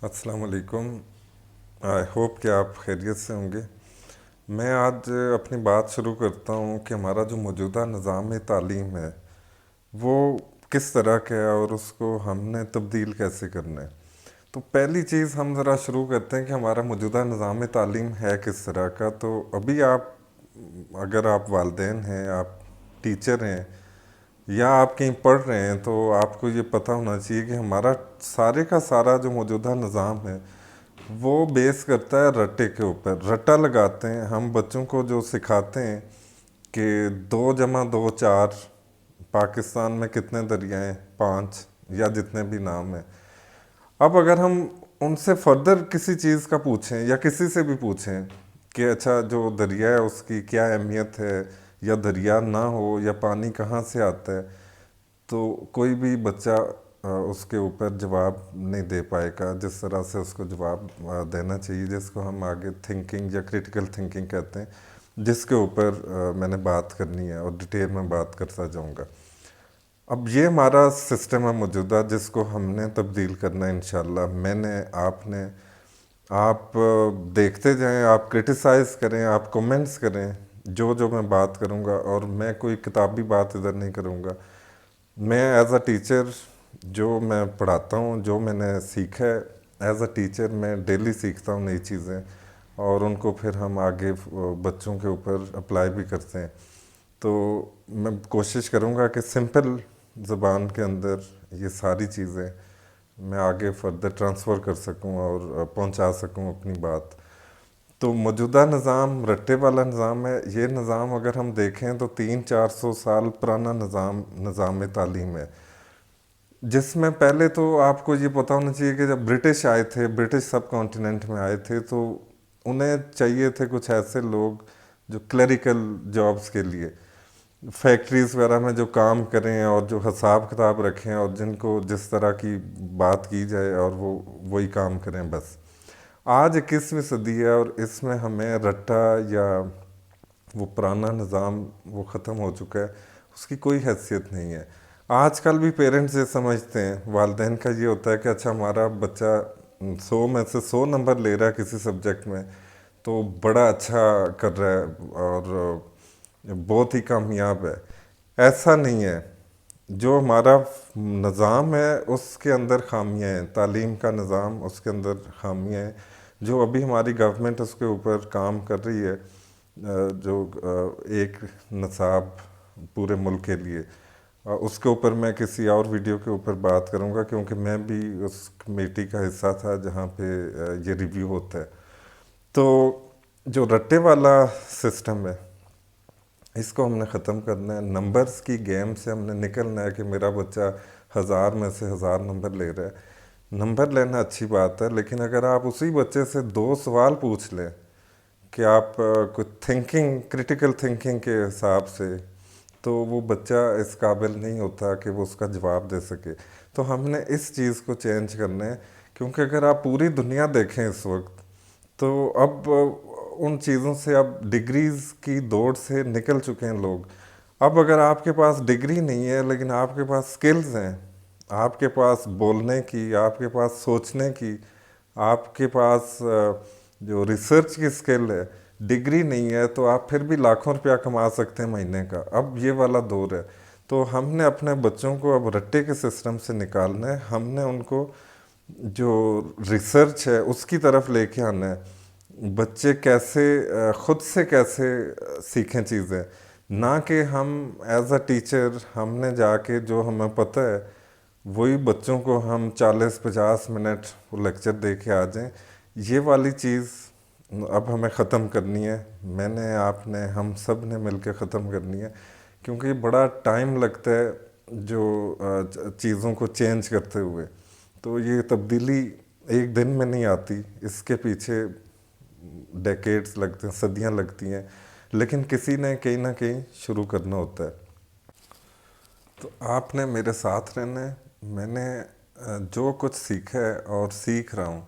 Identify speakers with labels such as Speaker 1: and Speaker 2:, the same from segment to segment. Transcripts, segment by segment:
Speaker 1: السلام علیکم۔ I hope کہ آپ خیریت سے ہوں گے۔ میں آج اپنی بات شروع کرتا ہوں کہ ہمارا جو موجودہ نظام تعلیم ہے وہ کس طرح کا ہے اور اس کو ہم نے تبدیل کیسے کرنا ہے۔ تو پہلی چیز ہم ذرا شروع کرتے ہیں کہ ہمارا موجودہ نظام تعلیم ہے کس طرح کا۔ تو ابھی اگر آپ والدین ہیں، آپ ٹیچر ہیں یا آپ کہیں پڑھ رہے ہیں تو آپ کو یہ پتہ ہونا چاہیے کہ ہمارا سارے کا سارا جو موجودہ نظام ہے وہ بیس کرتا ہے رٹے کے اوپر۔ رٹا لگاتے ہیں ہم بچوں کو، جو سکھاتے ہیں کہ 2+2=4، پاکستان میں کتنے دریائیں، 5 یا جتنے بھی نام ہیں۔ اب اگر ہم ان سے فردر کسی چیز کا پوچھیں یا کسی سے بھی پوچھیں کہ اچھا جو دریا ہے اس کی کیا اہمیت ہے، یا دریا نہ ہو یا پانی کہاں سے آتا ہے، تو کوئی بھی بچہ اس کے اوپر جواب نہیں دے پائے گا جس طرح سے اس کو جواب دینا چاہیے، جس کو ہم آگے تھنکنگ یا کریٹیکل تھنکنگ کہتے ہیں، جس کے اوپر میں نے بات کرنی ہے اور ڈیٹیل میں بات کرتا جاؤں گا۔ اب یہ ہمارا سسٹم ہے موجودہ، جس کو ہم نے تبدیل کرنا ہے انشاءاللہ۔ میں نے، آپ نے، آپ دیکھتے جائیں، آپ کرٹیسائز کریں، آپ کومنٹس کریں جو میں بات کروں گا، اور میں کوئی کتابی بات ادھر نہیں کروں گا۔ میں ایز اے ٹیچر جو میں پڑھاتا ہوں، جو میں نے سیکھا ہے ایز اے ٹیچر، میں ڈیلی سیکھتا ہوں نئی چیزیں، اور ان کو پھر ہم آگے بچوں کے اوپر اپلائی بھی کرتے ہیں۔ تو میں کوشش کروں گا کہ سمپل زبان کے اندر یہ ساری چیزیں میں آگے فردر ٹرانسفر کر سکوں اور پہنچا سکوں اپنی بات۔ تو موجودہ نظام رٹے والا نظام ہے۔ یہ نظام اگر ہم دیکھیں تو 300-400 سال پرانا نظام تعلیم ہے، جس میں پہلے تو آپ کو یہ پتہ ہونا چاہیے کہ جب برٹش آئے تھے، برٹش سب کانٹیننٹ میں آئے تھے، تو انہیں چاہیے تھے کچھ ایسے لوگ جو کلیریکل جابز کے لیے فیکٹریز وغیرہ میں جو کام کریں اور جو حساب کتاب رکھیں، اور جن کو جس طرح کی بات کی جائے اور وہ وہی کام کریں بس۔ آج 21ویں صدی ہے اور اس میں ہمیں رٹا یا وہ پرانا نظام وہ ختم ہو چکا ہے، اس کی کوئی حیثیت نہیں ہے۔ آج کل بھی پیرنٹس یہ سمجھتے ہیں، والدین کا یہ ہوتا ہے کہ اچھا ہمارا بچہ 100 میں سے 100 نمبر لے رہا ہے کسی سبجیکٹ میں تو بڑا اچھا کر رہا ہے اور بہت ہی کامیاب ہے۔ ایسا نہیں ہے۔ جو ہمارا نظام ہے اس کے اندر خامیاں ہیں، تعلیم کا نظام، اس کے اندر خامیاں ہیں، جو ابھی ہماری گورنمنٹ اس کے اوپر کام کر رہی ہے، جو ایک نصاب پورے ملک کے لیے۔ اس کے اوپر میں کسی اور ویڈیو کے اوپر بات کروں گا، کیونکہ میں بھی اس کمیٹی کا حصہ تھا جہاں پہ یہ ریویو ہوتا ہے۔ تو جو رٹے والا سسٹم ہے اس کو ہم نے ختم کرنا ہے۔ نمبرز کی گیم سے ہم نے نکلنا ہے کہ میرا بچہ 1000 میں سے 1000 نمبر لے رہا ہے۔ نمبر لینا اچھی بات ہے، لیکن اگر آپ اسی بچے سے 2 سوال پوچھ لیں کہ آپ کوئی تھنکنگ، کریٹیکل تھنکنگ کے حساب سے، تو وہ بچہ اس قابل نہیں ہوتا کہ وہ اس کا جواب دے سکے۔ تو ہم نے اس چیز کو چینج کرنا ہے، کیونکہ اگر آپ پوری دنیا دیکھیں اس وقت، تو اب ان چیزوں سے، اب ڈگریز کی دوڑ سے نکل چکے ہیں لوگ۔ اب اگر آپ کے پاس ڈگری نہیں ہے لیکن آپ کے پاس سکلز ہیں، آپ کے پاس بولنے کی، آپ کے پاس سوچنے کی، آپ کے پاس جو ریسرچ کی سکل ہے، ڈگری نہیں ہے، تو آپ پھر بھی لاکھوں روپیہ کما سکتے ہیں مہینے کا۔ اب یہ والا دور ہے۔ تو ہم نے اپنے بچوں کو اب رٹے کے سسٹم سے نکالنا ہے۔ ہم نے ان کو جو ریسرچ ہے اس کی طرف لے کے آنا ہے۔ بچے کیسے خود سے کیسے سیکھیں چیزیں، نہ کہ ہم ایز اے ٹیچر ہم نے جا کے جو ہمیں پتہ ہے وہی بچوں کو ہم 40-50 منٹ لیکچر دے کے آ جائیں۔ یہ والی چیز اب ہمیں ختم کرنی ہے۔ میں نے، آپ نے، ہم سب نے مل کے ختم کرنی ہے، کیونکہ یہ بڑا ٹائم لگتا ہے جو چیزوں کو چینج کرتے ہوئے۔ تو یہ تبدیلی ایک دن میں نہیں آتی، اس کے پیچھے ڈیکیڈز لگتے ہیں، صدیاں لگتی ہیں، لیکن کسی نے کہیں نہ کہیں شروع کرنا ہوتا ہے۔ تو آپ نے میرے ساتھ رہنا ہے۔ میں نے جو کچھ سیکھا ہے اور سیکھ رہا ہوں،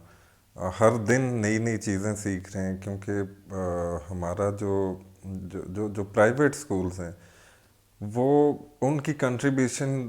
Speaker 1: ہر دن نئی نئی چیزیں سیکھ رہے ہیں، کیونکہ ہمارا جو پرائیویٹ سکولز ہیں وہ ان کی کنٹریبیوشن